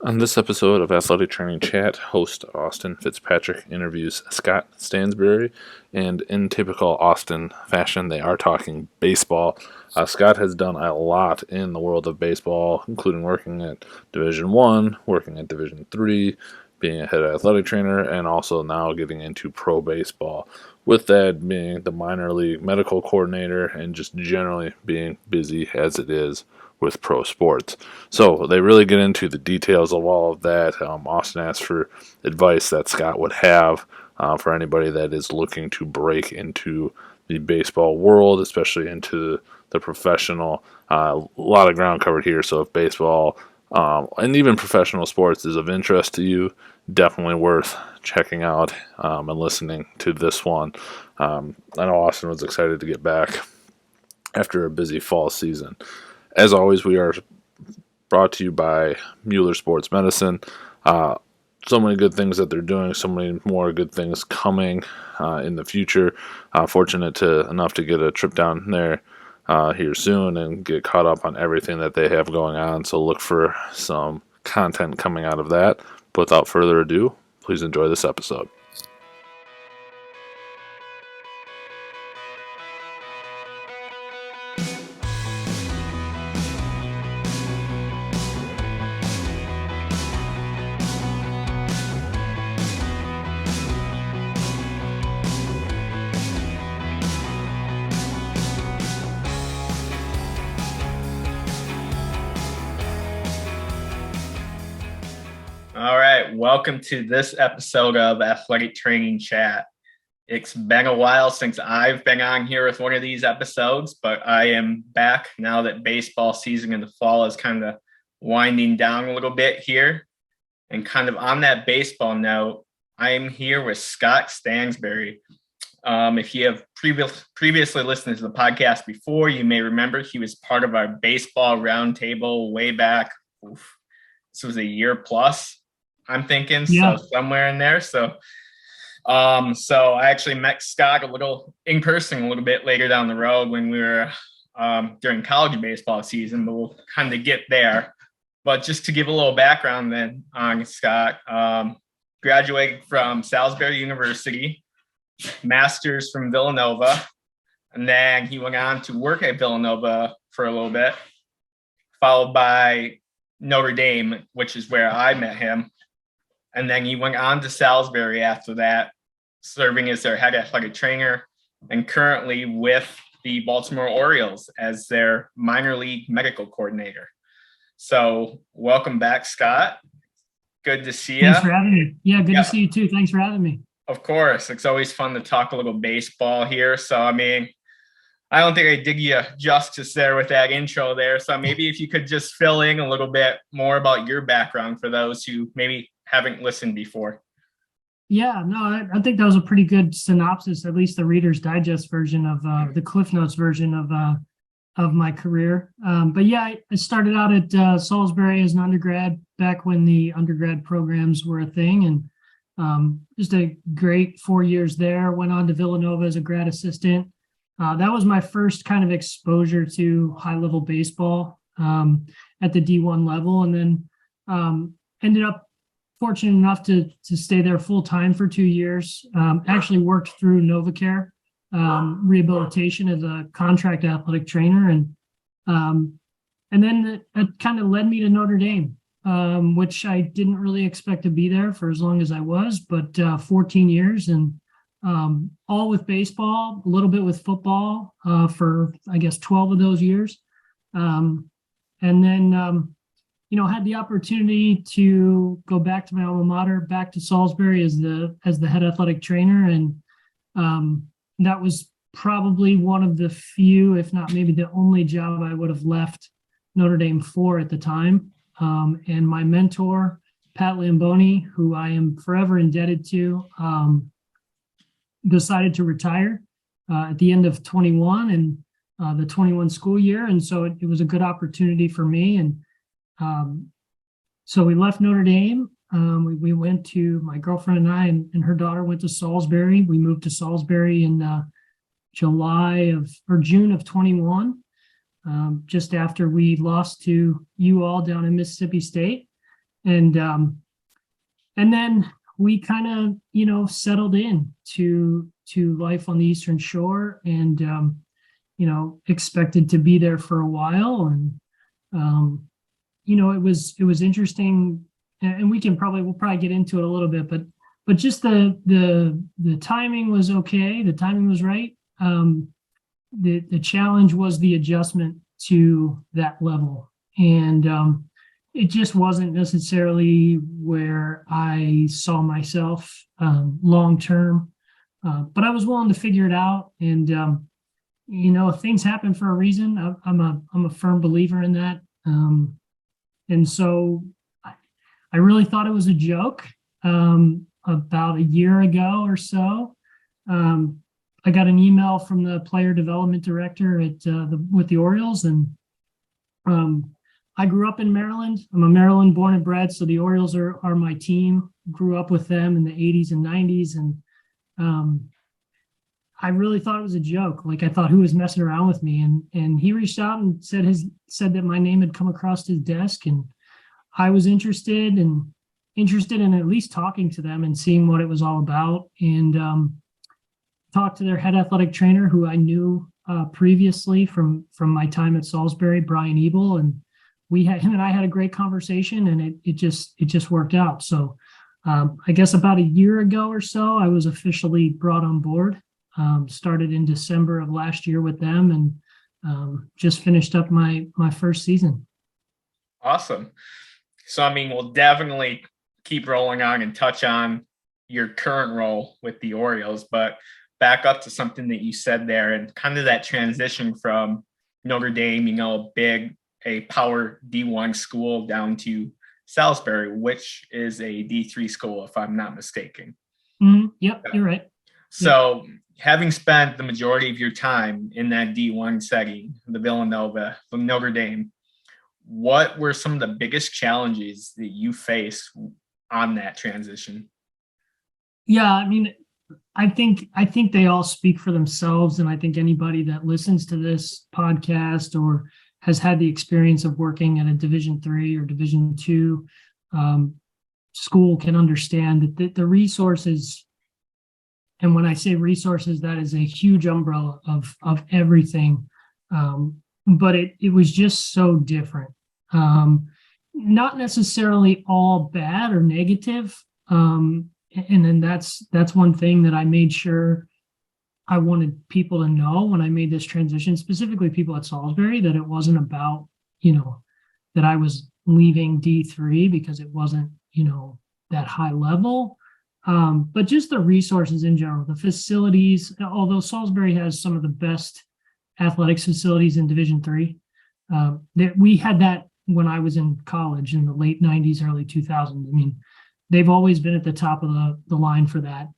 On this episode of Athletic Training Chat, host Austin Fitzpatrick interviews Scott Stansbury, and in typical Austin fashion, they are talking baseball. Scott has done a lot in the world of baseball, including working at Division I, working at Division III, being a head athletic trainer, and also now getting into pro baseball. With that being the minor league medical coordinator and just generally being busy as it is with pro sports. So they really get into the details of all of that. Austin asked for advice that Scott would have for anybody that is looking to break into the baseball world, especially into the professional. A lot of ground covered here. So if baseball and even professional sports is of interest to you, definitely worth checking out and listening to this one. I know Austin was excited to get back after a busy fall season. As always, we are brought to you by Mueller Sports Medicine. So many good things that they're doing, so many more good things coming in the future. Fortunate enough to get a trip down there here soon and get caught up on everything that they have going on. So look for some content coming out of that. But without further ado, please enjoy this episode. All right, welcome to this episode of Athletic Training Chat. It's been a while since I've been on here with one of these episodes, but I am back now that baseball season in the fall is kind of winding down a little bit here. And kind of on that baseball note, I am here with Scott Stansbury. If you have previously listened to the podcast before, you may remember he was part of our baseball roundtable way back. This was a year plus. I'm thinking, yeah. So somewhere in there. So I actually met Scott a little in person a little bit later down the road when we were during college baseball season, but we'll kind of get there. But just to give a little background then on Scott, graduated from Salisbury University, master's from Villanova, and then he went on to work at Villanova for a little bit, followed by Notre Dame, which is where I met him. And then he went on to Salisbury after that, serving as their head athletic trainer and currently with the Baltimore Orioles as their minor league medical coordinator. So welcome back, Scott. Good to see you. Thanks for having me. Yeah, good to see you too. Thanks for having me. Of course. It's always fun to talk a little baseball here. So, I mean, I don't think I did you justice there with that intro there. So maybe if you could just fill in a little bit more about your background for those who maybe haven't listened before. Yeah, no, I think that was a pretty good synopsis, at least the Reader's Digest version of the Cliff Notes version of my career. But yeah, I started out at Salisbury as an undergrad back when the undergrad programs were a thing, and just a great 4 years there. Went on to Villanova as a grad assistant. That was my first kind of exposure to high-level baseball at the D1 level, and then ended up fortunate enough to stay there full-time for 2 years. Actually worked through NovaCare rehabilitation as a contract athletic trainer, and then it kind of led me to Notre Dame, which I didn't really expect to be there for as long as I was, but 14 years, and all with baseball, a little bit with football for, I guess, 12 of those years. And then, had the opportunity to go back to my alma mater, back to Salisbury as the head athletic trainer. And that was probably one of the few, if not maybe the only job I would have left Notre Dame for at the time. And my mentor, Pat Lamboni, who I am forever indebted to, decided to retire at the end of 21 and the 21 school year. And so it was a good opportunity for me. And so we left Notre Dame. We went to, my girlfriend and I and her daughter went to Salisbury. We moved to Salisbury in June of 21, just after we lost to you all down in Mississippi State. And then we kind of, settled in to life on the Eastern Shore, and expected to be there for a while. And it was interesting, and we'll probably get into it a little bit, but just the timing was okay. The timing was right. The challenge was the adjustment to that level, and it just wasn't necessarily where I saw myself long term. But I was willing to figure it out, and things happen for a reason. I'm a firm believer in that, and so I really thought it was a joke. About a year ago or so, I got an email from the player development director with the Orioles, and I grew up in Maryland. I'm a Maryland born and bred, so the Orioles are my team. Grew up with them in the 80s and 90s, and I really thought it was a joke. Like, I thought, who was messing around with me? And he reached out and said that my name had come across his desk, and I was interested in at least talking to them and seeing what it was all about. And talked to their head athletic trainer, who I knew previously from my time at Salisbury, Brian Ebel, and him and I had a great conversation, and it just worked out. So I guess about a year ago or so, I was officially brought on board. Started in December of last year with them, and just finished up my first season. Awesome. So, I mean, we'll definitely keep rolling on and touch on your current role with the Orioles, but back up to something that you said there, and kind of that transition from Notre Dame, a power D1 school, down to Salisbury, which is a D3 school, if I'm not mistaken. Mm-hmm. Yep, you're right. So having spent the majority of your time in that D1 setting, the Villanova, from Notre Dame, what were some of the biggest challenges that you faced on that transition? Yeah, I mean, I think they all speak for themselves, and I think anybody that listens to this podcast or has had the experience of working at a Division III or Division II school can understand that the resources, and when I say resources, that is a huge umbrella of everything, but it was just so different. Not necessarily all bad or negative. And then that's one thing that I made sure I wanted people to know when I made this transition, specifically people at Salisbury, that it wasn't about, that I was leaving D3 because it wasn't, that high level. But just the resources in general, the facilities, although Salisbury has some of the best athletics facilities in Division III, we had that when I was in college in the late 90s, early 2000s. I mean, they've always been at the top of the line for that.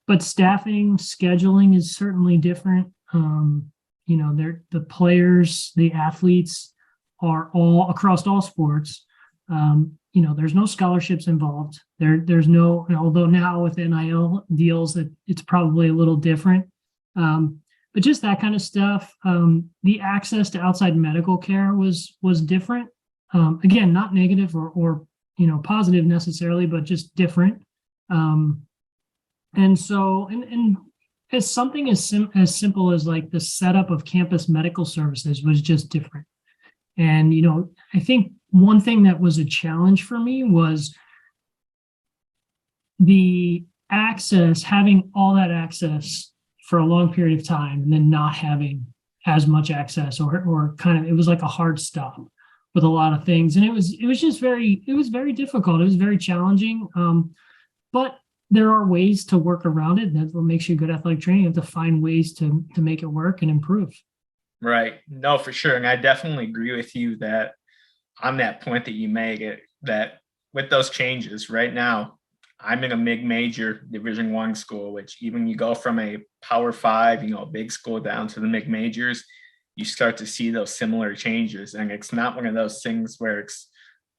But staffing, scheduling is certainly different. The players, the athletes are all across all sports. There's no scholarships involved. There's no, although now with NIL deals, it's probably a little different. But just that kind of stuff. The access to outside medical care was different. Again, not negative or positive necessarily, but just different. And so, and as something as simple as like the setup of campus medical services was just different. And, I think one thing that was a challenge for me was the access, having all that access for a long period of time, and then not having as much access, or kind of, it was like a hard stop with a lot of things. And it was very difficult. It was very challenging. But there are ways to work around it. That's what makes you a good athletic trainer. You have to find ways to make it work and improve. Right. No, for sure. And I definitely agree with you that on that point that you make it, that with those changes right now, I'm in a mid-major Division I school, which even you go from a Power 5, a big school, down to the mid-majors, you start to see those similar changes. And it's not one of those things where it's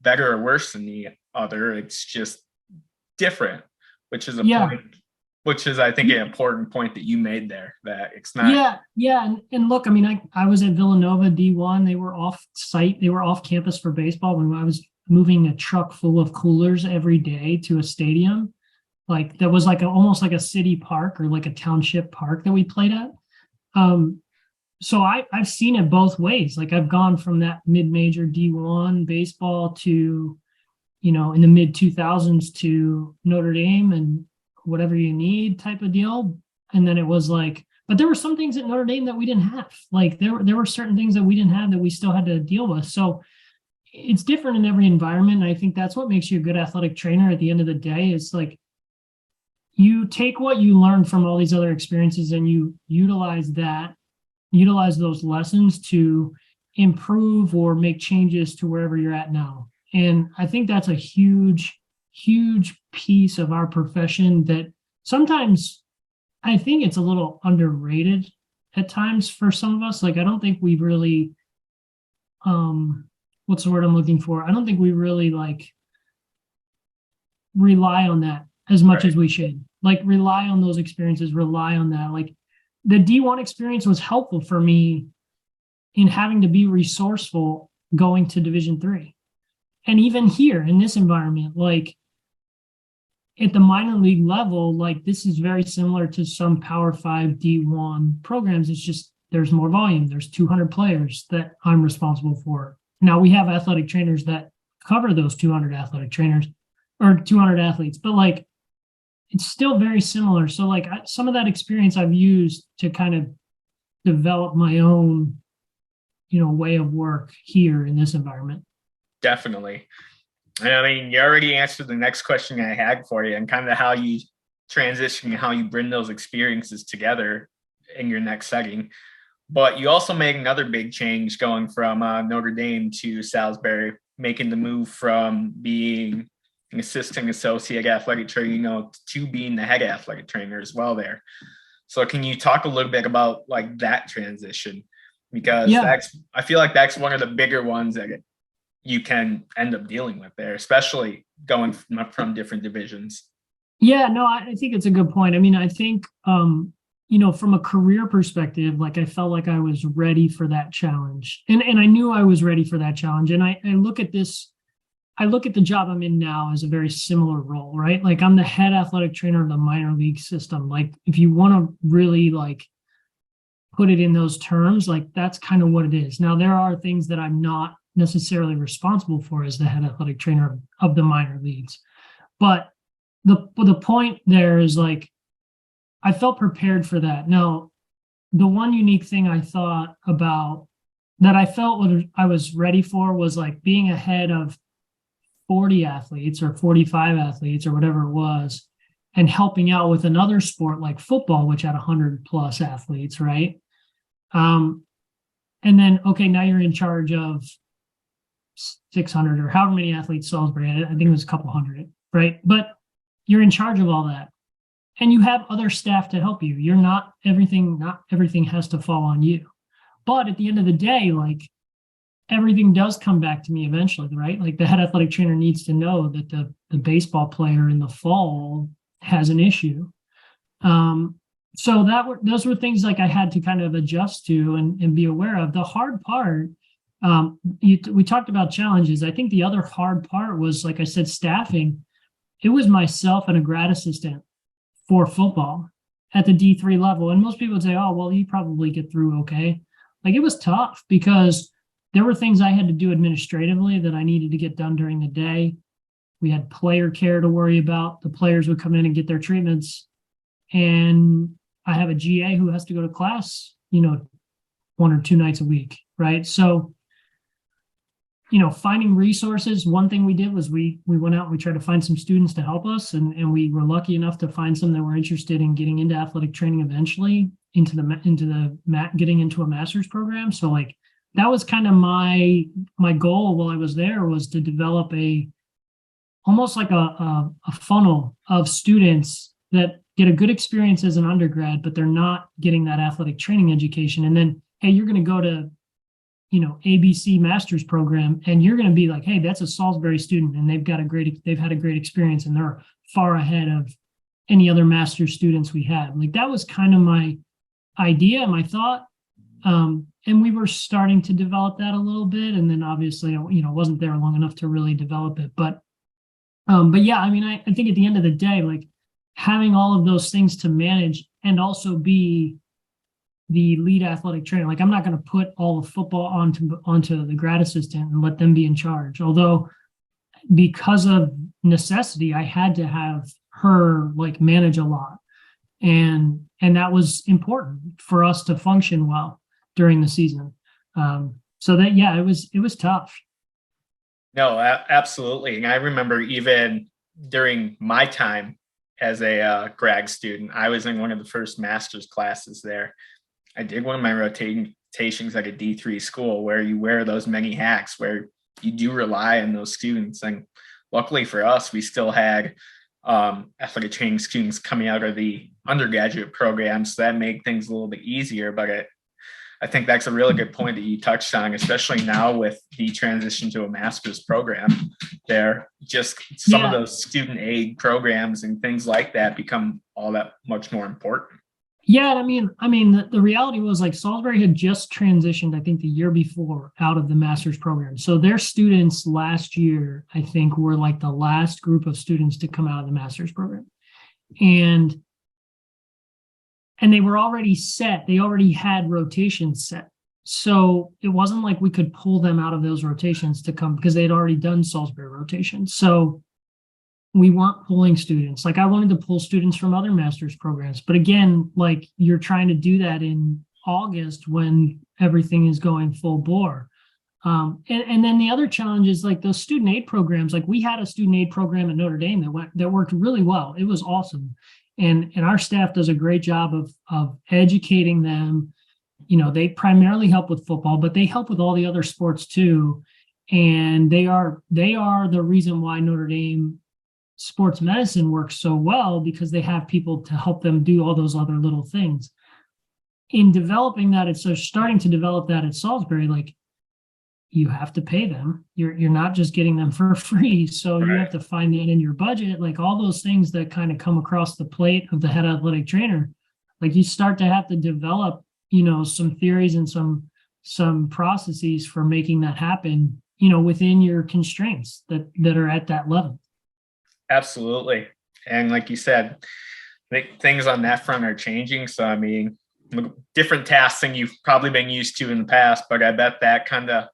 better or worse than the other. It's just different, which is point, which is, I think, an important point that you made there, that it's not. Yeah. And look, I mean, I was at Villanova D1. They were off site. They were off campus for baseball when I was moving a truck full of coolers every day to a stadium. Like that was like almost like a city park or like a township park that we played at. So I've seen it both ways. Like I've gone from that mid-major D1 baseball to, in the mid 2000s to Notre Dame and whatever you need type of deal. And then it was like, but there were some things at Notre Dame that we didn't have. Like there were certain things that we didn't have that we still had to deal with. So it's different in every environment. And I think that's what makes you a good athletic trainer at the end of the day. It's like you take what you learn from all these other experiences and you utilize those lessons to improve or make changes to wherever you're at now. And I think that's a huge, huge piece of our profession that sometimes I think it's a little underrated at times for some of us. Like, I don't think we really, what's the word I'm looking for? I don't think we really like rely on that as much as we should. Like rely on those experiences, rely on that. Like the D1 experience was helpful for me in having to be resourceful going to Division III. And even here in this environment, like at the minor league level, like this is very similar to some Power 5 D1 programs. It's just there's more volume. There's 200 players that I'm responsible for. Now we have athletic trainers that cover those 200 athletic trainers or 200 athletes, but like it's still very similar. So like some of that experience I've used to kind of develop my own, way of work here in this environment. Definitely. And I mean, you already answered the next question I had for you and kind of how you transition and how you bring those experiences together in your next setting. But you also made another big change going from Notre Dame to Salisbury, making the move from being an assistant associate athletic trainer, to being the head athletic trainer as well there. So can you talk a little bit about like that transition? Because I feel like that's one of the bigger ones that you can end up dealing with there, especially going from different divisions. Yeah, no, I think it's a good point. I mean, I think, from a career perspective, like I felt like I was ready for that challenge and I knew I was ready for that challenge. And I look at the job I'm in now as a very similar role, right? Like I'm the head athletic trainer of the minor league system. Like if you want to really like put it in those terms, like that's kind of what it is. Now, there are things that I'm not necessarily responsible for as the head athletic trainer of the minor leagues. But the point there is like, I felt prepared for that. Now, the one unique thing I thought about that I felt what I was ready for was like being ahead of 40 athletes or 45 athletes or whatever it was, and helping out with another sport like football, which had 100 plus athletes, right? And then, okay, now you're in charge of 600 or however many athletes Salisbury had. I think it was a couple hundred, right? But you're in charge of all that. And you have other staff to help you. You're not everything has to fall on you. But at the end of the day, like everything does come back to me eventually, right? Like the head athletic trainer needs to know that the baseball player in the fall has an issue. So those were things like I had to kind of adjust to and be aware of. The hard part, we talked about challenges. I think the other hard part was, like I said, staffing. It was myself and a grad assistant for football at the D3 level. And most people would say, oh, well, you probably get through okay. Like it was tough because there were things I had to do administratively that I needed to get done during the day. We had player care to worry about. The players would come in and get their treatments. And I have a GA who has to go to class, 1 or 2 nights a week, right? So, finding resources. One thing we did was we went out and we tried to find some students to help us. And we were lucky enough to find some that were interested in getting into athletic training eventually, getting into a master's program. So like, that was kind of my goal while I was there, was to develop almost like a funnel of students that get a good experience as an undergrad, but they're not getting that athletic training education. And then, hey, you're going to go to, ABC master's program, and you're going to be like, hey, that's a Salisbury student, and they've had a great experience, and they're far ahead of any other master's students we had. Like that was kind of my idea, my thought. And we were starting to develop that a little bit, and then obviously, wasn't there long enough to really develop it. But yeah, I mean, I think at the end of the day, like having all of those things to manage and also be the lead athletic trainer, like I'm not going to put all of football onto the grad assistant and let them be in charge. Although because of necessity, I had to have her like manage a lot. And that was important for us to function well during the season. So that, yeah, it was tough. No, absolutely. And I remember even during my time as a grad student, I was in one of the first master's classes there. I did one of my rotations at a D3 school where you wear those many hats, where you do rely on those students. And luckily for us, we still had athletic training students coming out of the undergraduate programs, so that made things a little bit easier. But I think that's a really good point that you touched on, especially now with the transition to a master's program. There, just some of those student aid programs and things like that become all that much more important. Yeah, I mean, the reality was like Salisbury had just transitioned, I think, the year before out of the master's program. So their students last year, I think, were like the last group of students to come out of the master's program, and they were already set. They already had rotations set. So it wasn't like we could pull them out of those rotations to come because they had already done Salisbury rotations. So we weren't pulling students. Like I wanted to pull students from other master's programs. But again, like you're trying to do that in August when everything is going full bore. And then the other challenge is like those student aid programs. Like we had a student aid program at Notre Dame that worked really well. It was awesome. And our staff does a great job of educating them. They primarily help with football, but they help with all the other sports too. And they are the reason why Notre Dame sports medicine works so well, because they have people to help them do all those other little things. In developing that, so starting to develop that at Salisbury, like you have to pay them. You're not just getting them for free. So you have to find that in your budget, like all those things that kind of come across the plate of the head athletic trainer. Like you start to have to develop, some theories and some processes for making that happen, within your constraints that are at that level. Absolutely. And like you said, I think things on that front are changing. So, I mean, different tasks than you've probably been used to in the past, but I bet that kind of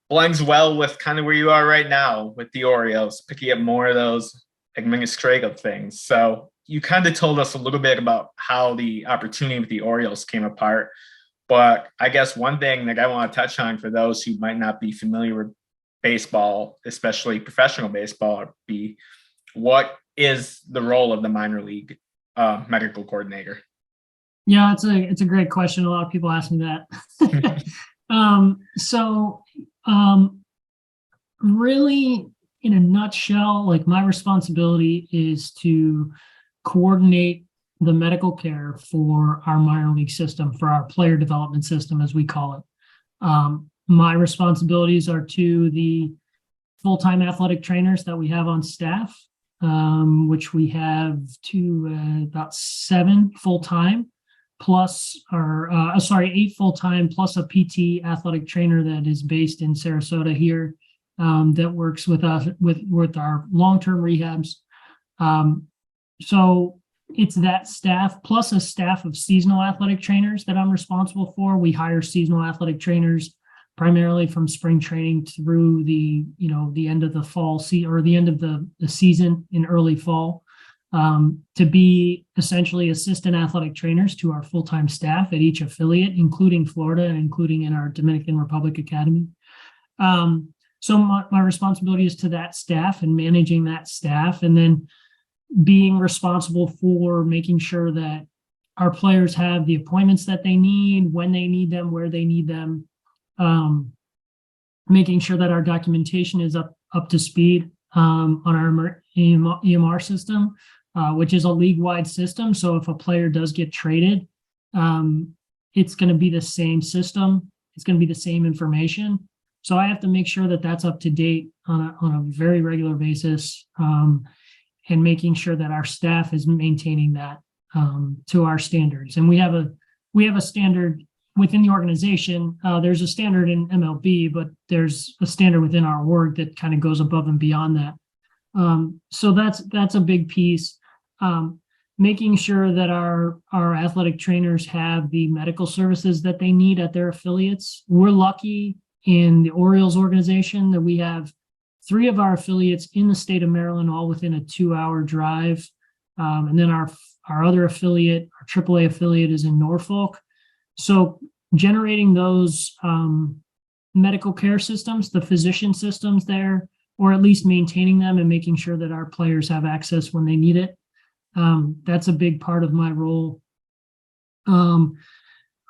blends well with kind of where you are right now with the Orioles, picking up more of those administrative things. So you kind of told us a little bit about how the opportunity with the Orioles came apart. But I guess one thing that I want to touch on for those who might not be familiar with baseball, especially professional baseball, would be what is the role of the minor league medical coordinator? Yeah, it's a great question. A lot of people ask me that. Really, in a nutshell, like my responsibility is to coordinate the medical care for our minor league system, for our player development system, as we call it. My responsibilities are to the full-time athletic trainers that we have on staff, which we have about 7 full-time, plus 8 full-time, plus a PT athletic trainer that is based in Sarasota here, that works with us with our long-term rehabs. So it's that staff plus a staff of seasonal athletic trainers that I'm responsible for. We hire seasonal athletic trainers primarily from spring training through the end of the fall or the end of the season in early fall, to be essentially assistant athletic trainers to our full-time staff at each affiliate, including Florida and including in our Dominican Republic Academy. So my responsibility is to that staff and managing that staff, and then being responsible for making sure that our players have the appointments that they need, when they need them, where they need them, making sure that our documentation is up to speed on our EMR system, which is a league-wide system. So if a player does get traded, it's going to be the same system. It's going to be the same information. So I have to make sure that that's up to date on a very regular basis, and making sure that our staff is maintaining that to our standards. And we have a standard within the organization, there's a standard in MLB, but there's a standard within our org that kind of goes above and beyond that. So that's a big piece. Making sure that our athletic trainers have the medical services that they need at their affiliates. We're lucky in the Orioles organization that we have 3 of our affiliates in the state of Maryland, all within a 2-hour drive. And then our other affiliate, our AAA affiliate, is in Norfolk. So generating those medical care systems, the physician systems there, or at least maintaining them and making sure that our players have access when they need it. That's a big part of my role.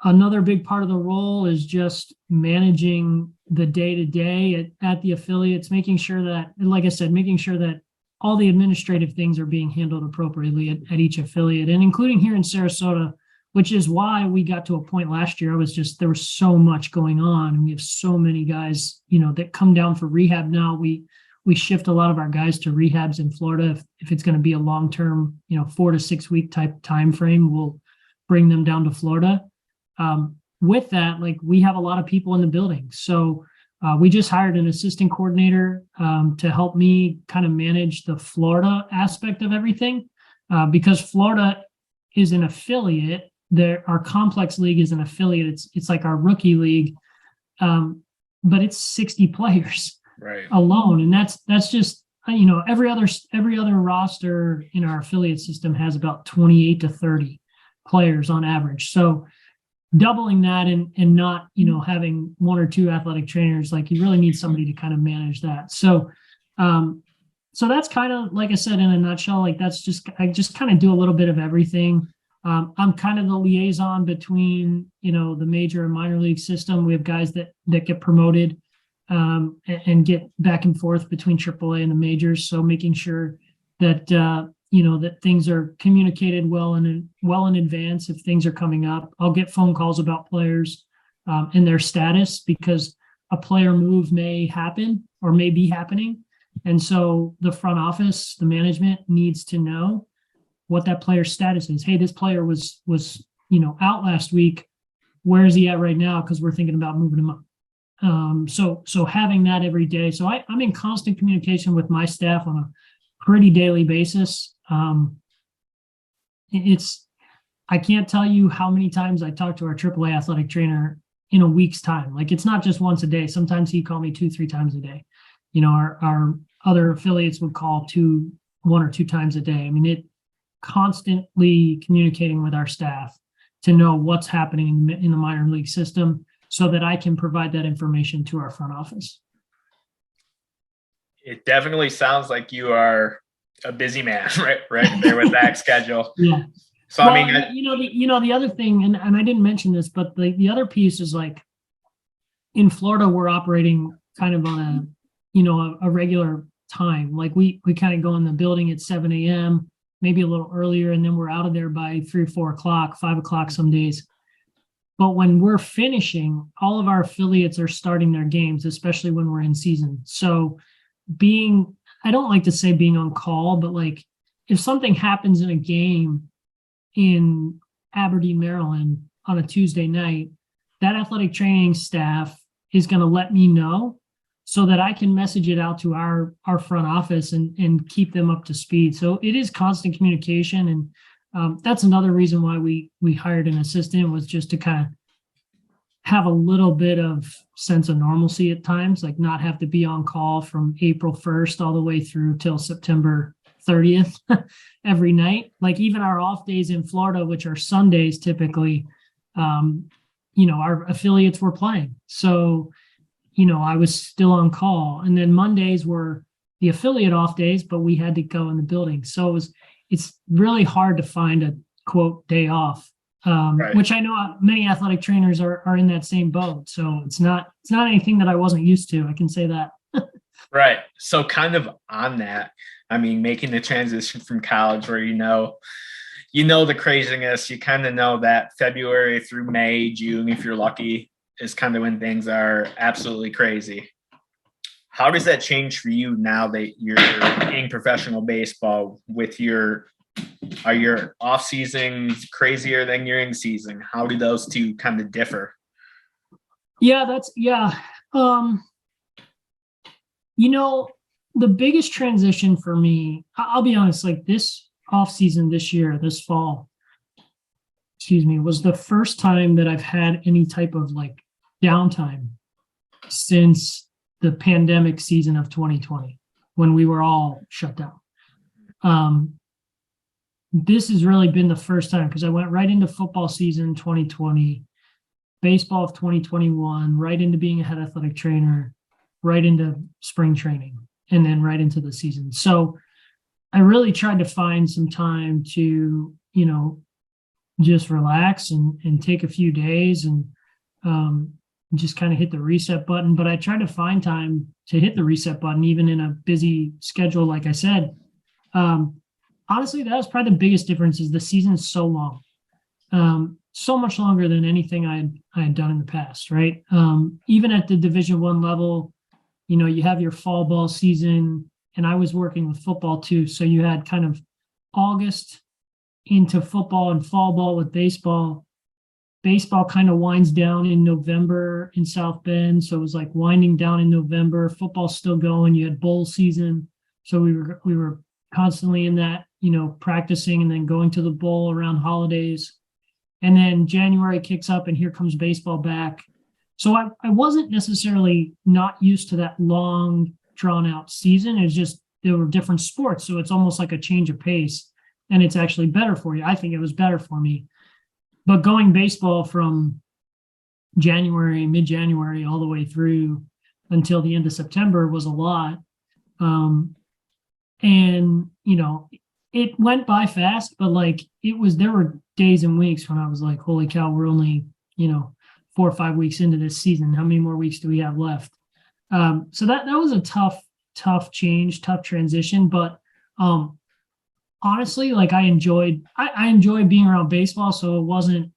Another big part of the role is just managing the day-to-day at the affiliates, making sure that, like I said, making sure that all the administrative things are being handled appropriately at each affiliate, and including here in Sarasota, which is why we got to a point last year. There was so much going on, and we have so many guys, that come down for rehab now. We shift a lot of our guys to rehabs in Florida. If it's going to be a long-term, 4 to 6 week type time frame, we'll bring them down to Florida. With that, we have a lot of people in the building. So we just hired an assistant coordinator to help me kind of manage the Florida aspect of everything, because Florida is an affiliate. Our complex league is an affiliate. It's like our rookie league, but it's 60 players. Right. Alone, and that's just every other roster in our affiliate system has about 28 to 30 players on average. So doubling that and not having 1 or 2 athletic trainers, you really need somebody to kind of manage that. So that's kind of, like I said, in a nutshell, I just kind of do a little bit of everything. I'm kind of the liaison between the major and minor league system. We have guys that get promoted and get back and forth between AAA and the majors. So making sure that that things are communicated well in advance. If things are coming up, I'll get phone calls about players and their status, because a player move may happen or may be happening, and so the front office, the management, needs to know what that player's status is. Hey, this player was out last week. Where is he at right now? Because we're thinking about moving him up. So having that every day. So I'm in constant communication with my staff on a pretty daily basis. I can't tell you how many times I talk to our AAA athletic trainer in a week's time. It's not just once a day. Sometimes he call me 2-3 times a day. Our other affiliates would call 1 or 2 times a day. I mean, it constantly communicating with our staff to know what's happening in the minor league system, so that I can provide that information to our front office. It definitely sounds like you are a busy man, right there with that schedule. Yeah. So well, I mean, the other thing, and I didn't mention this, but the other piece is in Florida, we're operating kind of on a regular time. We kind of go in the building at 7 a.m., maybe a little earlier, and then we're out of there by 3 or 4 o'clock, 5 o'clock some days. But when we're finishing, all of our affiliates are starting their games, especially when we're in season. So I don't like to say being on call, but if something happens in a game in Aberdeen, Maryland on a Tuesday night, that athletic training staff is going to let me know so that I can message it out to our front office and keep them up to speed. So it is constant communication. And that's another reason why we hired an assistant, was just to kind of have a little bit of sense of normalcy at times, not have to be on call from April 1st all the way through till September 30th every night. Even our off days in Florida, which are Sundays typically, our affiliates were playing. So, I was still on call. And then Mondays were the affiliate off days, but we had to go in the building. So it's really hard to find a quote day off, right. Which I know many athletic trainers are in that same boat. So it's not anything that I wasn't used to. I can say that. Right. So kind of on that, I mean, making the transition from college where, the craziness, you kind of know that February through May, June, if you're lucky, is kind of when things are absolutely crazy. How does that change for you now that you're in professional baseball with are your off seasons crazier than your in season? How do those two kind of differ? Yeah, that's yeah. Um, the biggest transition for me, I'll be honest, like this off season this year, this fall, excuse me, was the first time that I've had any type of like downtime since the pandemic season of 2020 when we were all shut down. Um, this has really been the first time because I went right into football season 2020, baseball of 2021, right into being a head athletic trainer, right into spring training, and then right into the season. So I really tried to find some time to, just relax and take a few days and just kind of hit the reset button. But I tried to find time to hit the reset button, even in a busy schedule, like I said. Honestly, that was probably the biggest difference is the season is so long. So much longer than anything I had done in the past, right? Even at the Division I level, you have your fall ball season, and I was working with football too. So you had kind of August into football and fall ball with baseball. Baseball kind of winds down in November in South Bend. So it was like winding down in November. Football's still going. You had bowl season. So we were constantly in that, practicing and then going to the bowl around holidays. And then January kicks up and here comes baseball back. So I wasn't necessarily not used to that long drawn out season. It's just there were different sports. So it's almost like a change of pace. And it's actually better for you. I think it was better for me. But going baseball from mid-January, all the way through until the end of September was a lot. And, it went by fast, but like there were days and weeks when I was like, holy cow, we're only, 4 or 5 weeks into this season. How many more weeks do we have left? So that was a tough change, tough transition. But honestly, like I enjoyed being around baseball. So it wasn't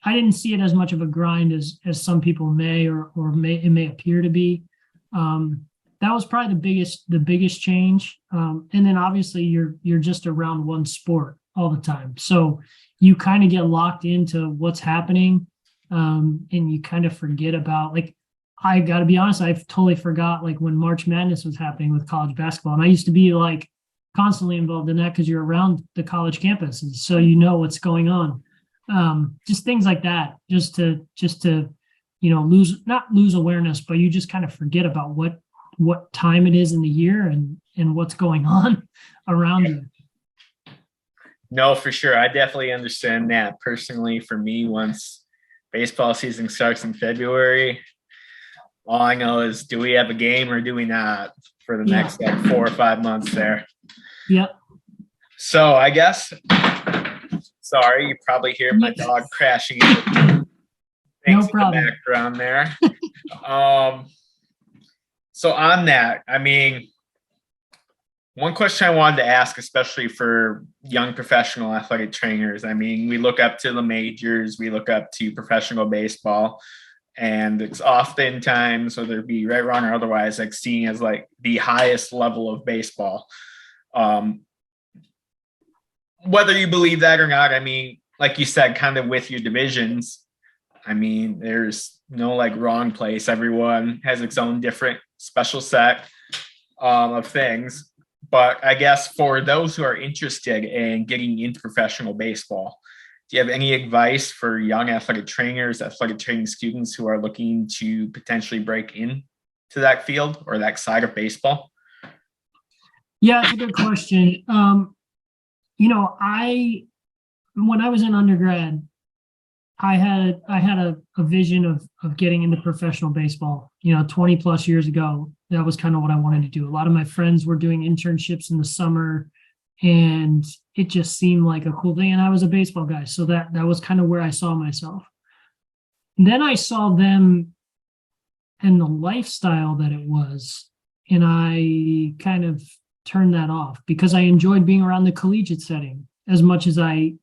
I didn't see it as much of a grind as some people may it may appear to be. That was probably the biggest change. And then obviously you're just around one sport all the time. So you kind of get locked into what's happening. And you kind of forget about, like, I got to be honest, I totally forgot like when March Madness was happening with college basketball. And I used to be like constantly involved in that because you're around the college campuses. So you know what's going on. Just things like that, just to not lose awareness, but you just kind of forget about what time it is in the year and what's going on around you. No, for sure. I definitely understand that. Personally, for me, once baseball season starts in February, all I know is, do we have a game or do we not for the next like 4 or 5 months there? Yep. So I guess, sorry, you probably hear my dog crashing into things in the background there. So on that, I mean, one question I wanted to ask, especially for young professional athletic trainers, I mean, we look up to the majors, we look up to professional baseball, and it's oftentimes, whether it be right, wrong, or otherwise, like seen as like the highest level of baseball. Whether you believe that or not, I mean, like you said, kind of with your divisions, I mean, there's no like wrong place. Everyone has its own different special set of things. But I guess for those who are interested in getting into professional baseball, do you have any advice for young athletic trainers, athletic training students who are looking to potentially break into that field or that side of baseball? Yeah, it's a good question. When I was in undergrad, I had a vision of getting into professional baseball, 20 plus years ago. That was kind of what I wanted to do. A lot of my friends were doing internships in the summer, and it just seemed like a cool thing. And I was a baseball guy, so that was kind of where I saw myself. And then I saw them and the lifestyle that it was, and I kind of turned that off because I enjoyed being around the collegiate setting as much as I,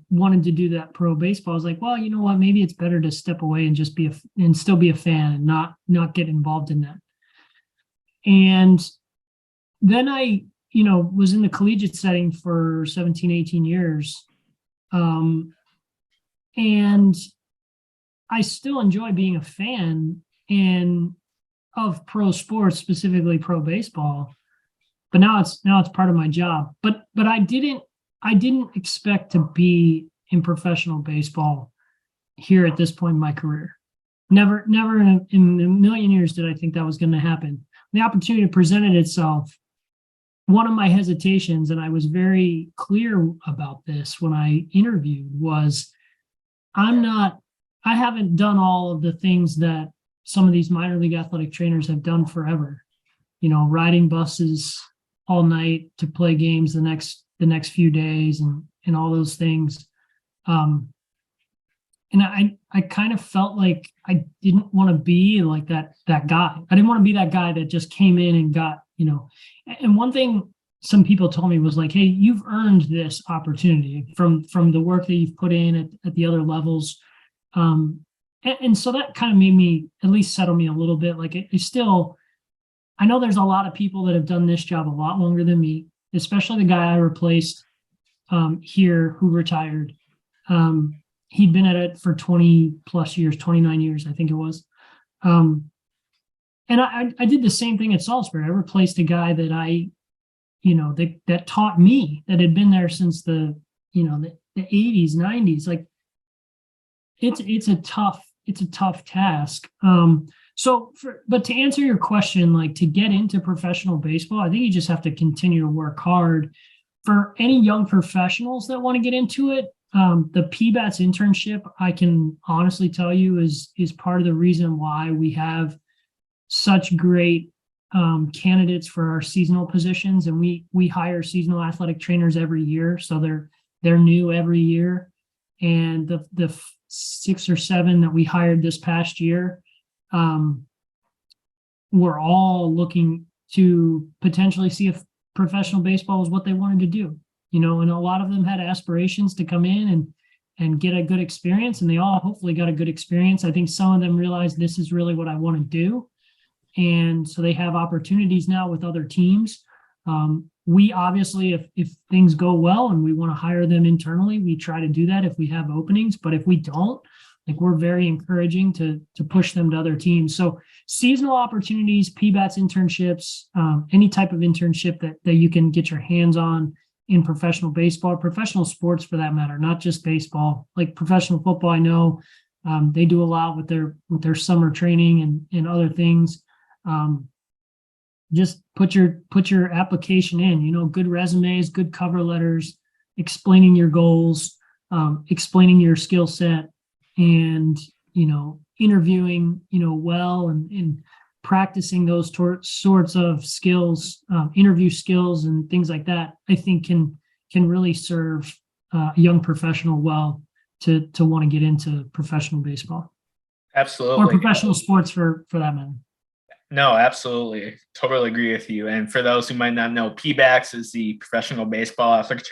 wanted to do that pro baseball. I was like, well, you know what, maybe it's better to step away and just still be a fan and not get involved in that. And then I, was in the collegiate setting for 17, 18 years. And I still enjoy being a fan and of pro sports, specifically pro baseball. But now it's part of my job. But I didn't expect to be in professional baseball here at this point in my career. Never in a million years did I think that was going to happen. The opportunity presented itself. One of my hesitations, and I was very clear about this when I interviewed, was I haven't done all of the things that some of these minor league athletic trainers have done forever. Riding buses all night to play games the next few days and all those things. And I kind of felt like I didn't want to be like that guy. I didn't want to be that guy that just came in and got, and one thing some people told me was like, hey, you've earned this opportunity from the work that you've put in at the other levels. And so that kind of made me at least settle me a little bit. Like I know there's a lot of people that have done this job a lot longer than me, especially the guy I replaced here who retired. He'd been at it for 20 plus years, 29 years, I think it was. And I did the same thing at Salisbury. I replaced a guy that that taught me, that had been there since the 80s, 90s. Like it's a tough task. But to answer your question, like to get into professional baseball, I think you just have to continue to work hard. For any young professionals that want to get into it, the PBATS internship, I can honestly tell you, is part of the reason why we have such great candidates for our seasonal positions, and we hire seasonal athletic trainers every year, so they're new every year. And the 6 or 7 that we hired this past year, we're all looking to potentially see if professional baseball is what they wanted to do. And a lot of them had aspirations to come in and get a good experience, and they all hopefully got a good experience. I think some of them realized this is really what I want to do. And so they have opportunities now with other teams. We obviously, if things go well and we want to hire them internally, we try to do that if we have openings. But if we don't, like, we're very encouraging to push them to other teams. So seasonal opportunities, PBATS internships, any type of internship that you can get your hands on in professional baseball, professional sports for that matter, not just baseball. Like professional football, I know they do a lot with their summer training and other things. Just put your application in, good resumes, good cover letters, explaining your goals, explaining your skill set, and, interviewing, well, and practicing those sorts of skills, interview skills and things like that, I think can really serve a young professional well to want to get into professional baseball. Absolutely. Or professional sports for that matter. No, absolutely. Totally agree with you. And for those who might not know, PBATS is the Professional Baseball Athletic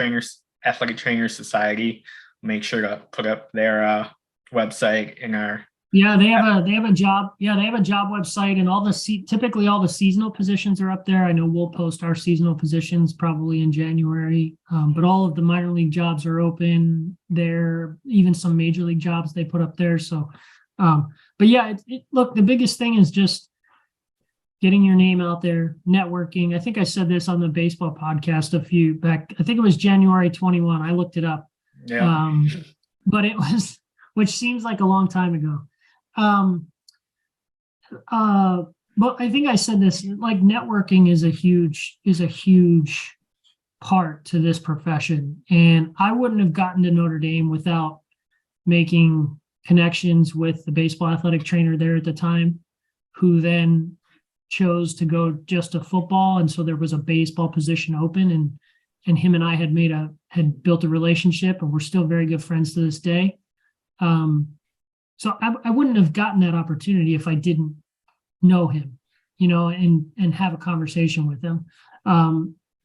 Trainers Society. Make sure to put up their website in our. Yeah, they have a job. Yeah, they have a job website, and typically all the seasonal positions are up there. I know we'll post our seasonal positions probably in January, but all of the minor league jobs are open there. Even some major league jobs they put up there. So, but yeah, look, the biggest thing is just getting your name out there, networking. I think I said this on the baseball podcast I think it was January 21. I looked it up. Yeah. But it was, which seems like a long time ago. But I think I said this, like, networking is a huge part to this profession. And I wouldn't have gotten to Notre Dame without making connections with the baseball athletic trainer there at the time, who then chose to go just to football. And so there was a baseball position open, and him and I had built a relationship, and we're still very good friends to this day. So I wouldn't have gotten that opportunity if I didn't know him, and have a conversation with him.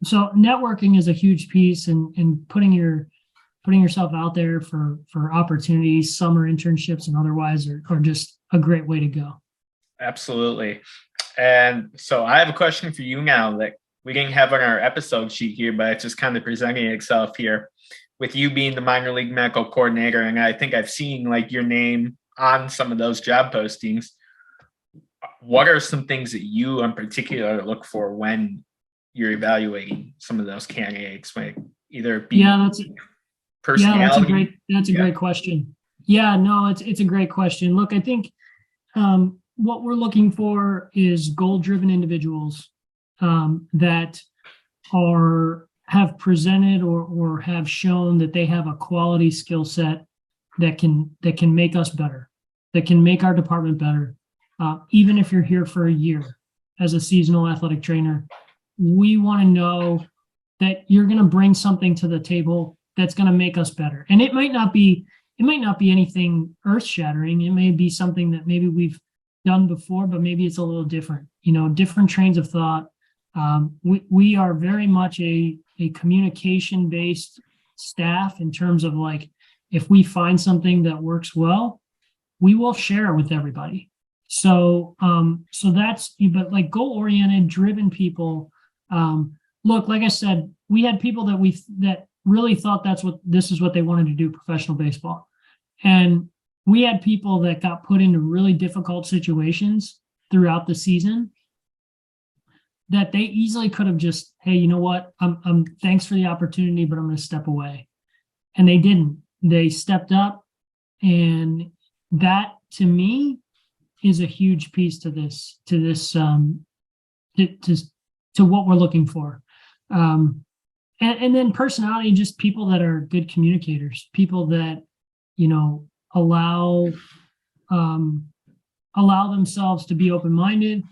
So networking is a huge piece, and putting yourself out there for opportunities, summer internships and otherwise are just a great way to go. Absolutely. And so I have a question for you now that we didn't have on our episode sheet here, but it's just kind of presenting itself here. With you being the minor league medical coordinator, and I think I've seen like your name on some of those job postings, what are some things that you in particular look for when you're evaluating some of those candidates? Like either be personality. That's a great question. Yeah, no, it's a great question. Look, I think what we're looking for is goal-driven individuals that have presented or have shown that they have a quality skill set that can make us better, that can make our department better. Even if you're here for a year as a seasonal athletic trainer, we want to know that you're going to bring something to the table that's going to make us better. And it might not be anything earth-shattering. It may be something that maybe we've done before, but maybe it's a little different, different trains of thought. We are very much a communication-based staff in terms of like, if we find something that works well, we will share it with everybody. So that's, but like goal-oriented, driven people. Look, like I said, we had people that really thought this is what they wanted to do, professional baseball. And we had people that got put into really difficult situations throughout the season that they easily could have just, hey, you know what? I'm thanks for the opportunity, but I'm going to step away. And they didn't. They stepped up, and that to me is a huge piece to what we're looking for. And then personality, just people that are good communicators, people that, allow themselves to be open-minded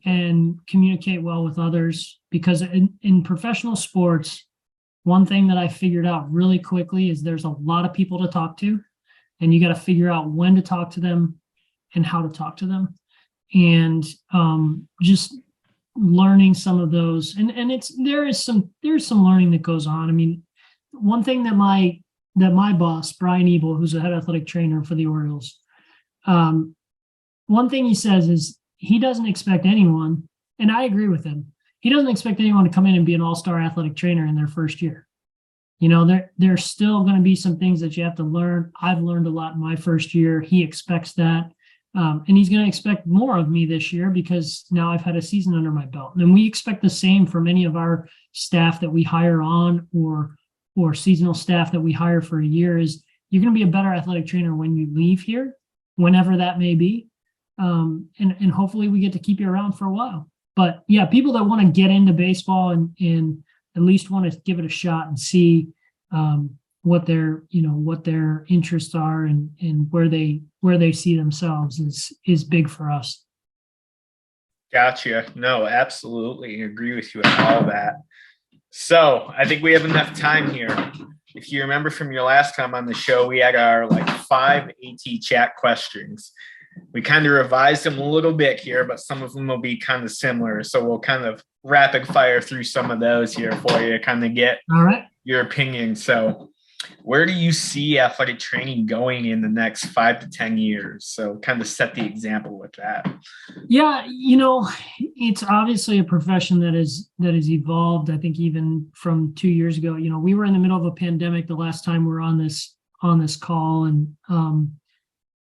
and communicate well with others. Because in professional sports, one thing that I figured out really quickly is there's a lot of people to talk to, and you got to figure out when to talk to them and how to talk to them. And just learning some of those, and there's some learning that goes on. I mean, one thing that my boss, Brian Ebel, who's a head athletic trainer for the Orioles, one thing he says is he doesn't expect anyone, and I agree with him, he doesn't expect anyone to come in and be an all-star athletic trainer in their first year. There's still going to be some things that you have to learn. I've learned a lot in my first year. He expects that. And he's going to expect more of me this year because now I've had a season under my belt. And we expect the same from any of our staff that we hire on or seasonal staff that we hire for a year. Is you're going to be a better athletic trainer when you leave here, whenever that may be. And hopefully we get to keep you around for a while. But yeah, people that want to get into baseball and at least want to give it a shot and see what their interests are and where they see themselves is big for us. Gotcha. No, absolutely agree with you on all that. So I think we have enough time here. If you remember from your last time on the show, we had our 5 AT chat questions. We kind of revised them a little bit here, but some of them will be kind of similar. So we'll kind of rapid fire through some of those here for you to kind of get your opinion. So where do you see athletic training going in the next 5 to 10 years? So kind of set the example with that. Yeah, it's obviously a profession that has evolved. I think even from 2 years ago, we were in the middle of a pandemic the last time we were on this call. And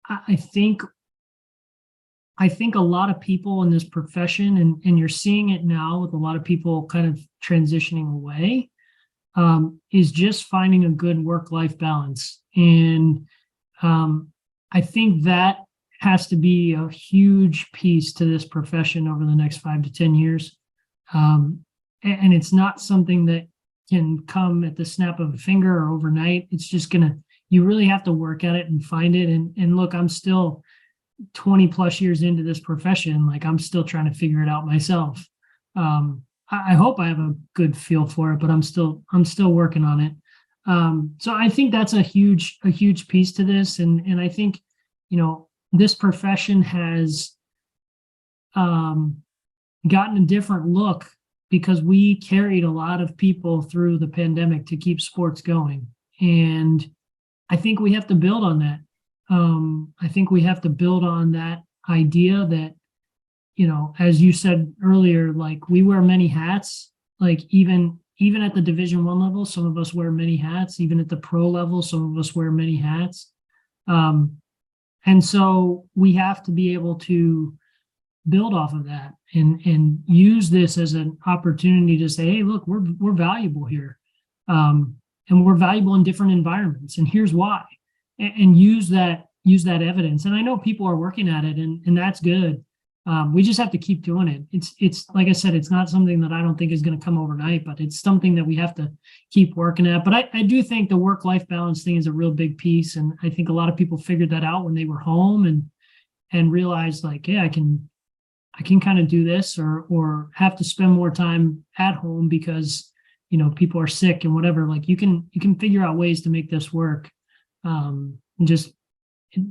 I think a lot of people in this profession, and you're seeing it now with a lot of people kind of transitioning away, is just finding a good work-life balance. And I think that has to be a huge piece to this profession over the next 5 to 10 years. And it's not something that can come at the snap of a finger or overnight. It's just you really have to work at it and find it. And look, I'm still 20 plus years into this profession. I'm still trying to figure it out myself. I hope I have a good feel for it, but I'm still working on it. So I think that's a huge piece to this. And I think, this profession has gotten a different look because we carried a lot of people through the pandemic to keep sports going. And I think we have to build on that. I think we have to build on that idea that, as you said earlier, we wear many hats, even at the Division I level, some of us wear many hats, even at the pro level, some of us wear many hats. And so we have to be able to build off of that and use this as an opportunity to say, hey, look, we're valuable here. And we're valuable in different environments. And here's why. And use that evidence. And I know people are working at it, and that's good. We just have to keep doing it. It's like I said, it's not something that I don't think is going to come overnight, but it's something that we have to keep working at. But I do think the work-life balance thing is a real big piece. And I think a lot of people figured that out when they were home and realized like, yeah, I can kind of do this or have to spend more time at home because, people are sick and whatever. Like you can figure out ways to make this work.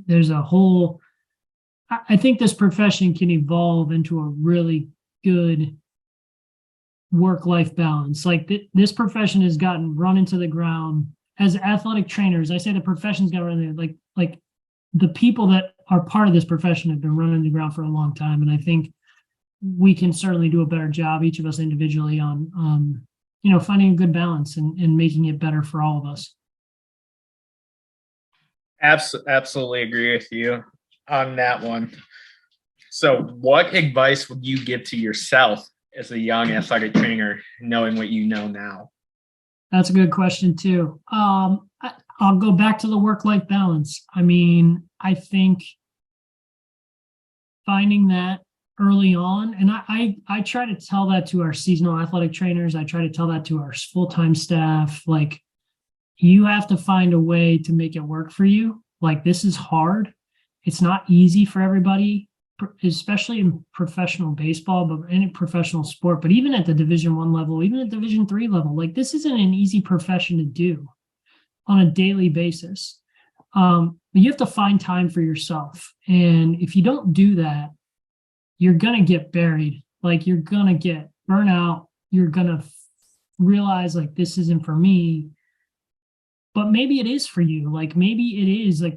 There's a whole, I think this profession can evolve into a really good work-life balance. Like this profession has gotten run into the ground as athletic trainers. I say the profession's got run into like the people that are part of this profession have been running the ground for a long time. And I think we can certainly do a better job, each of us individually, on finding a good balance and making it better for all of us. Absolutely agree with you on that one. So what advice would you give to yourself as a young athletic trainer, knowing what you know now? That's a good question too. I'll go back to the work-life balance. I mean, I think finding that early on, and I try to tell that to our seasonal athletic trainers. I try to tell that to our full-time staff. Like, you have to find a way to make it work for you. Like, this is hard. It's not easy for everybody, especially in professional baseball, but any professional sport, but even at the Division I level, even at Division III level, like this isn't an easy profession to do on a daily basis. But you have to find time for yourself. And if you don't do that, you're going to get buried. Like you're going to get burnout. You're going to realize like, this isn't for me, but maybe it is for you. Like maybe it is like,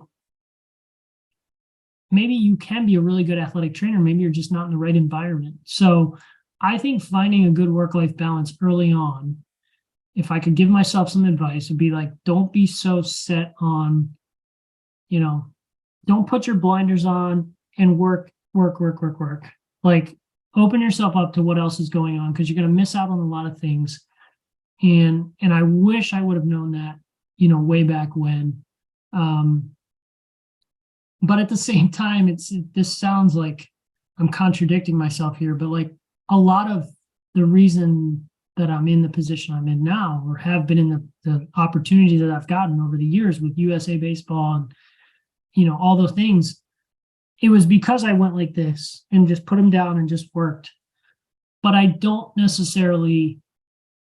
maybe you can be a really good athletic trainer. Maybe you're just not in the right environment. So I think finding a good work-life balance early on, if I could give myself some advice, would be like, don't be so set on, don't put your blinders on and work. Like open yourself up to what else is going on, because you're going to miss out on a lot of things. And I wish I would have known that, way back when. But at the same time, this sounds like I'm contradicting myself here, but like a lot of the reason that I'm in the position I'm in now, or have been in the opportunities that I've gotten over the years with USA Baseball and, all those things, it was because I went like this and just put them down and just worked. But I don't necessarily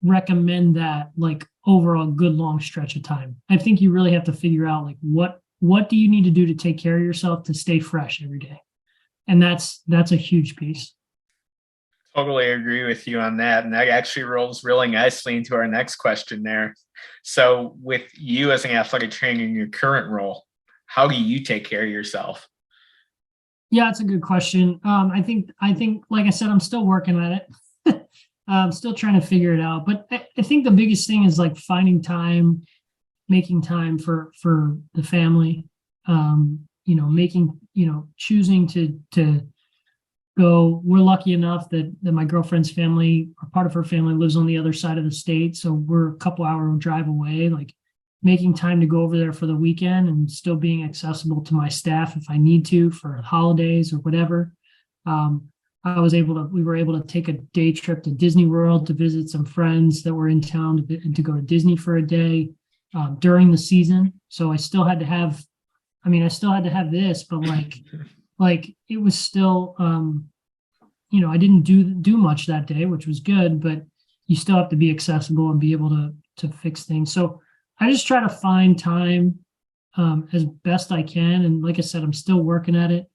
recommend that like over a good long stretch of time. I think you really have to figure out like what do you need to do to take care of yourself to stay fresh every day? And that's a huge piece. Totally agree with you on that. And that actually rolls really nicely into our next question there. So with you as an athletic trainer in your current role, how do you take care of yourself? Yeah, it's a good question. I think, like I said, I'm still working at it. I'm still trying to figure it out. But I think the biggest thing is like finding time, making time for the family, choosing to go. We're lucky enough that my girlfriend's family, or part of her family, lives on the other side of the state. So we're a couple hour drive away, like making time to go over there for the weekend and still being accessible to my staff if I need to for holidays or whatever. We were able to take a day trip to Disney World to visit some friends that were in town to go to Disney for a day during the season. So I still had to have this, but like it was still, I didn't do much that day, which was good, but you still have to be accessible and be able to fix things. So I just try to find time as best I can. And like I said, I'm still working at it.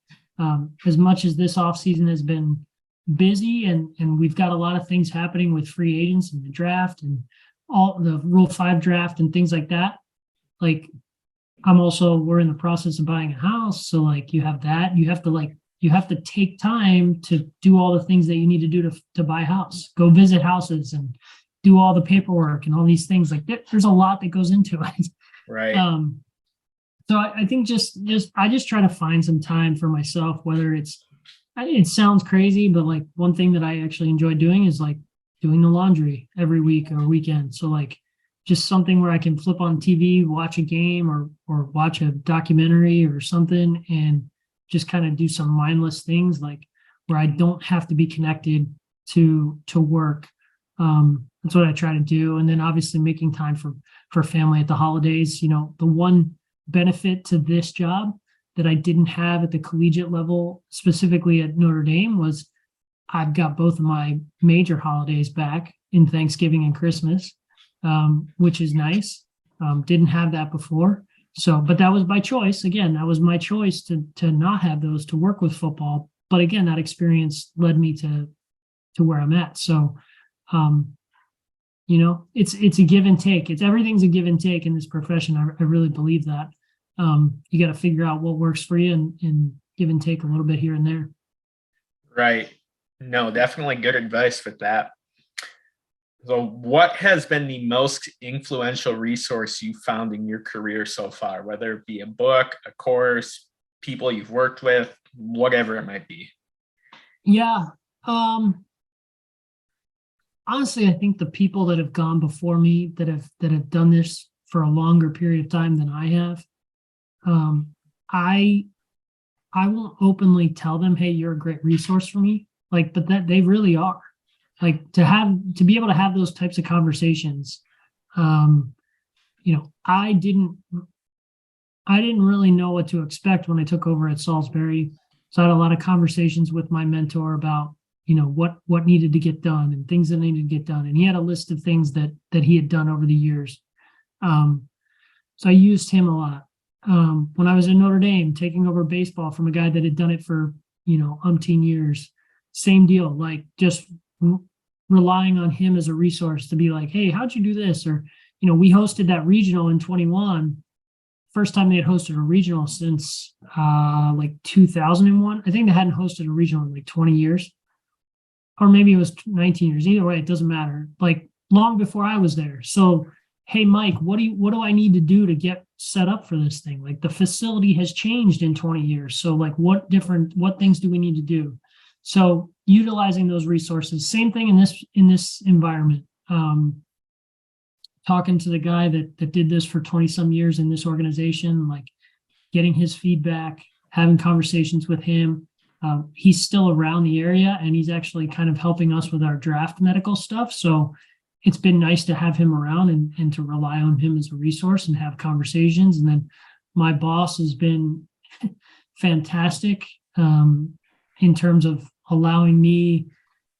As much as this off season has been busy and we've got a lot of things happening with free agents and the draft and all the Rule 5 draft and things like that. Like we're in the process of buying a house. So like you have that, you have to take time to do all the things that you need to do to buy a house, go visit houses and do all the paperwork and all these things. Like there's a lot that goes into it. Right. So I think I just try to find some time for myself, whether it sounds crazy, but like one thing that I actually enjoy doing is like doing the laundry every week or weekend. So like just something where I can flip on TV, watch a game or watch a documentary or something and just kind of do some mindless things like where I don't have to be connected to work. That's what I try to do. And then obviously making time for family at the holidays. You know, the one benefit to this job that I didn't have at the collegiate level, specifically at Notre Dame, was I've got both of my major holidays back in Thanksgiving and Christmas, which is nice. Didn't have that before. So, but that was by choice. Again, that was my choice to not have those, to work with football. But again, that experience led me to where I'm at. So, you know, it's a give and take. Everything's a give and take in this profession. I really believe that. You got to figure out what works for you and give and take a little bit here and there. Right. No, definitely good advice with that. So what has been the most influential resource you found in your career so far, whether it be a book, a course, people you've worked with, whatever it might be? Yeah. Honestly, I think the people that have gone before me that have done this for a longer period of time than I have, I won't openly tell them, hey, you're a great resource for me. Like, but that they really are. Like to be able to have those types of conversations. You know, I didn't really know what to expect when I took over at Salisbury. So I had a lot of conversations with my mentor about, you know, what needed to get done and things that needed to get done. And he had a list of things that he had done over the years. So I used him a lot. When I was in Notre Dame, taking over baseball from a guy that had done it for, you know, umpteen years, same deal, like just relying on him as a resource to be like, hey, how'd you do this? Or, you know, we hosted that regional in 21, first time they had hosted a regional since like 2001. I think they hadn't hosted a regional in like 20 years, or maybe it was 19 years. Either way, it doesn't matter. Like long before I was there. So, hey, Mike, what do I need to do to get set up for this thing? Like the facility has changed in 20 years. So like what things do we need to do? So utilizing those resources, same thing in this environment. Talking to the guy that did this for 20 some years in this organization, like getting his feedback, having conversations with him. He's still around the area and he's actually kind of helping us with our draft medical stuff. So it's been nice to have him around and to rely on him as a resource and have conversations. And then my boss has been fantastic in terms of allowing me,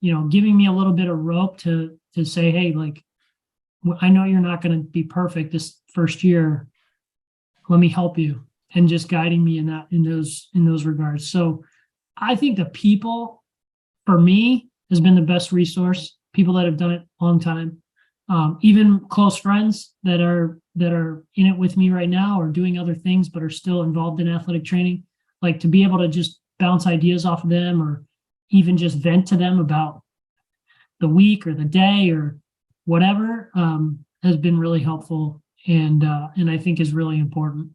you know, giving me a little bit of rope to say, hey, like, I know you're not going to be perfect this first year. Let me help you, and just guiding me in those regards. So I think the people for me has been the best resource. People that have done it a long time, even close friends that are in it with me right now or doing other things, but are still involved in athletic training, like to be able to just bounce ideas off of them or even just vent to them about the week or the day or whatever, has been really helpful and I think is really important.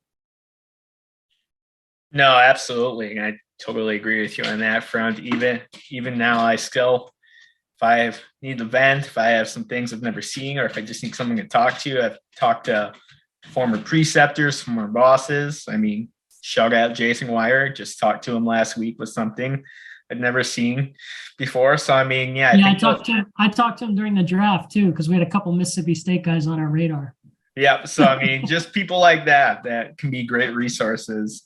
No, absolutely. I totally agree with you on that front. Even now, I still, if I need to vent, if I have some things I've never seen, or if I just need someone to talk to, I've talked to former preceptors, former bosses. I mean, shout out Jason Wire, just talked to him last week with something I'd never seen before. So, I mean, yeah. I talked to him during the draft too, because we had a couple Mississippi State guys on our radar. Yeah. So, I mean, just people like that can be great resources.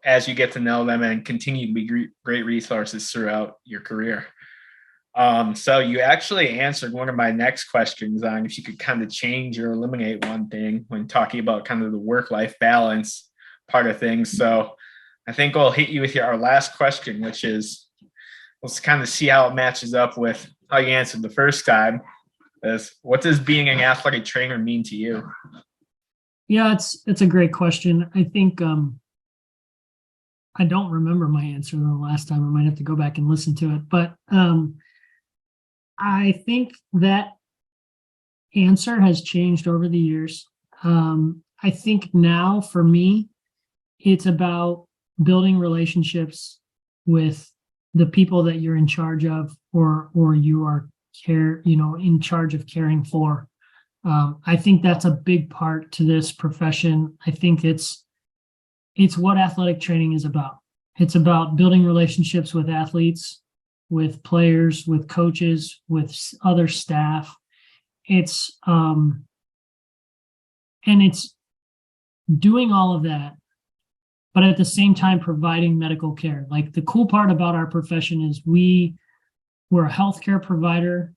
As you get to know them and continue to be great resources throughout your career. So you actually answered one of my next questions on if you could kind of change or eliminate one thing when talking about kind of the work-life balance part of things. So I think I'll hit you with our last question, which is, let's kind of see how it matches up with how you answered the first time. What does being an athletic trainer mean to you? Yeah, it's a great question. I think I don't remember my answer the last time. I might have to go back and listen to it. But I think that answer has changed over the years. I think now for me, it's about building relationships with the people that you're in charge of, or you are in charge of caring for. I think that's a big part to this profession. I think it's what athletic training is about. It's about building relationships with athletes, with players, with coaches, with other staff. It's and it's doing all of that, but at the same time providing medical care. Like, the cool part about our profession is we're a healthcare provider,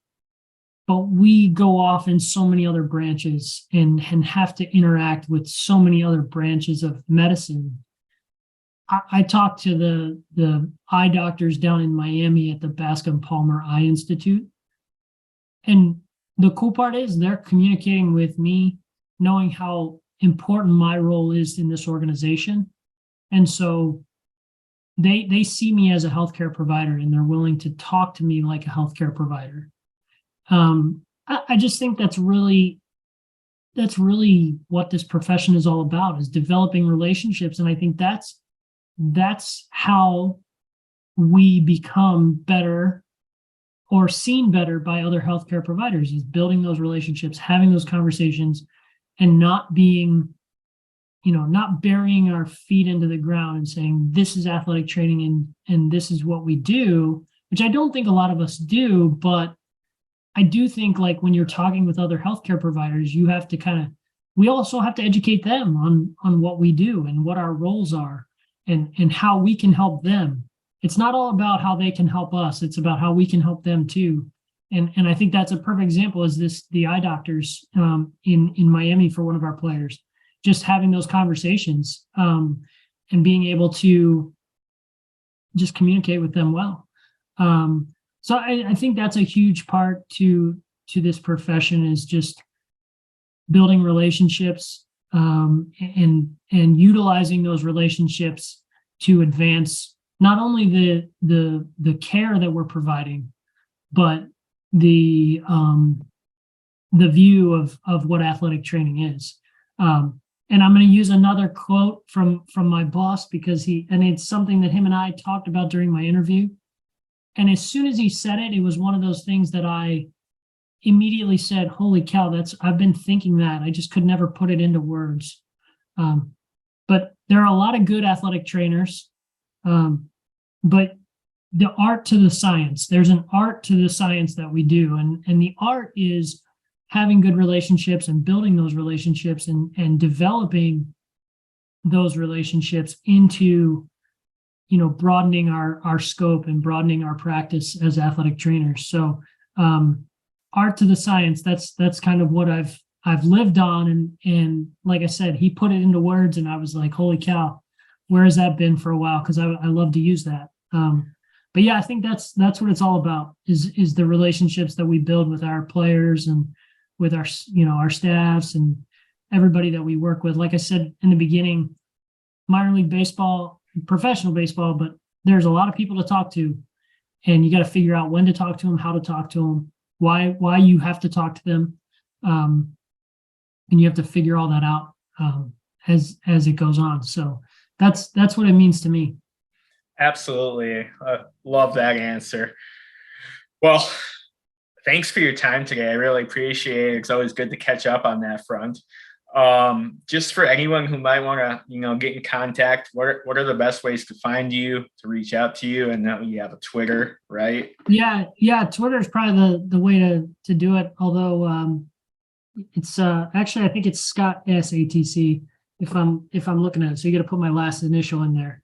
but we go off in so many other branches and have to interact with so many other branches of medicine. I talked to the eye doctors down in Miami at the Bascom Palmer Eye Institute. And the cool part is they're communicating with me, knowing how important my role is in this organization. And so they see me as a healthcare provider, and they're willing to talk to me like a healthcare provider. I just think that's really what this profession is all about, is developing relationships. And I think that's how we become better or seen better by other healthcare providers, is building those relationships, having those conversations, and not burying our feet into the ground and saying, this is athletic training and this is what we do, which I don't think a lot of us do. But I do think, like, when you're talking with other healthcare providers, you have to we also have to educate them on what we do and what our roles are, and how we can help them. It's not all about how they can help us. It's about how we can help them too. And I think that's a perfect example, is the eye doctors in Miami for one of our players, just having those conversations and being able to just communicate with them well. So I think that's a huge part to this profession, is just building relationships and utilizing those relationships to advance not only the care that we're providing, but the view of what athletic training is. And I'm going to use another quote from my boss, because it's something that him and I talked about during my interview. And as soon as he said it, it was one of those things that I immediately said, holy cow, I've been thinking that. I just could never put it into words. But there are a lot of good athletic trainers, but the art to the science, there's an art to the science that we do. And the art is having good relationships and building those relationships and developing those relationships into, broadening our scope and broadening our practice as athletic trainers. So art to the science, that's kind of what I've lived on. And like I said, he put it into words, and I was like, holy cow, where has that been for a while? Because I love to use that. But yeah, I think that's what it's all about, is the relationships that we build with our players and with our staffs and everybody that we work with. Like I said in the beginning, minor league baseball, professional baseball, but there's a lot of people to talk to, and you got to figure out when to talk to them, how to talk to them, why you have to talk to them, and you have to figure all that out as it goes on. So that's what it means to me. Absolutely. Love that answer. Well, thanks for your time today. I really appreciate it. It's always good to catch up on that front. Just for anyone who might want to, get in contact, what are the best ways to find you, to reach out to you? And now you have a Twitter, right? Yeah. Twitter is probably the way to do it. Although it's actually, I think it's Scott SATC if I'm looking at it. So you got to put my last initial in there.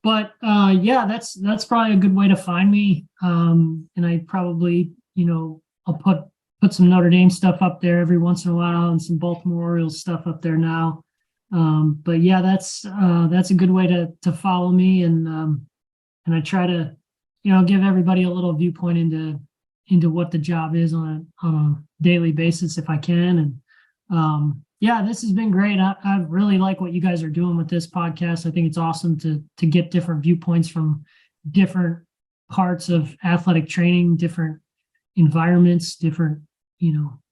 But yeah, that's probably a good way to find me. And I probably, I'll put some Notre Dame stuff up there every once in a while, and some Baltimore Orioles stuff up there now. But yeah, that's a good way to follow me, and I try to, give everybody a little viewpoint into what the job is on a daily basis if I can. And yeah, this has been great. I really like what you guys are doing with this podcast. I think it's awesome to get different viewpoints from different parts of athletic training, different environments, different,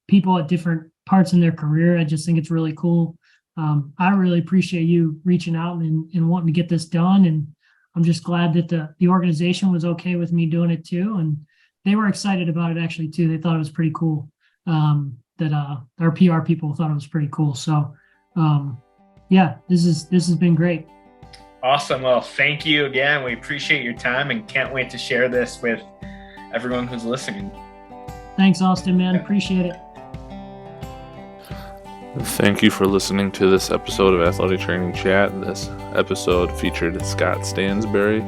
people at different parts in their career. I just think it's really cool. I really appreciate you reaching out and wanting to get this done. And I'm just glad that the organization was okay with me doing it too. And they were excited about it actually too. They thought it was pretty cool. That our PR people thought it was pretty cool. So yeah, this has been great. Awesome. Well, thank you again. We appreciate your time and can't wait to share this with everyone who's listening. Thanks, Austin, man. Appreciate it. Thank you for listening to this episode of Athletic Training Chat. This episode featured Scott Stansbury,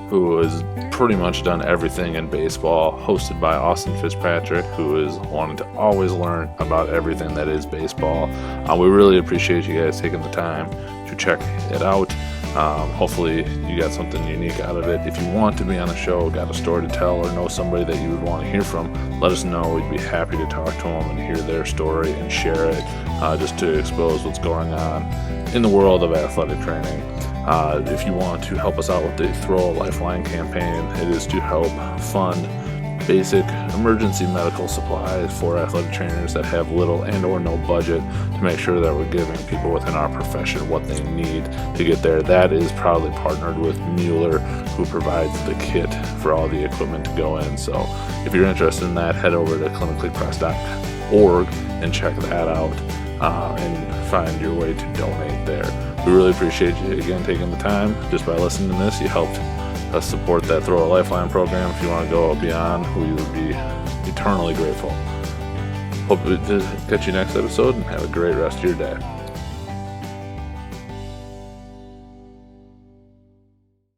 who has pretty much done everything in baseball, hosted by Austin Fitzpatrick, who is wanting to always learn about everything that is baseball. We really appreciate you guys taking the time to check it out. Hopefully you got something unique out of it. If you want to be on the show, got a story to tell, or know somebody that you would want to hear from, let us know. We'd be happy to talk to them and hear their story and share it, just to expose what's going on in the world of athletic training. If you want to help us out with the Throw a Lifeline campaign, it is to help fund basic emergency medical supplies for athletic trainers that have little and or no budget, to make sure that we're giving people within our profession what they need to get there. That is proudly partnered with Mueller, who provides the kit for all the equipment to go in. So if you're interested in that, head over to clinicallypress.org and check that out, and find your way to donate there. We really appreciate you again taking the time. Just by listening to this, you helped us support that Throw a Lifeline program. If you want to go beyond, we would be eternally grateful. Hope to catch you next episode, and have a great rest of your day.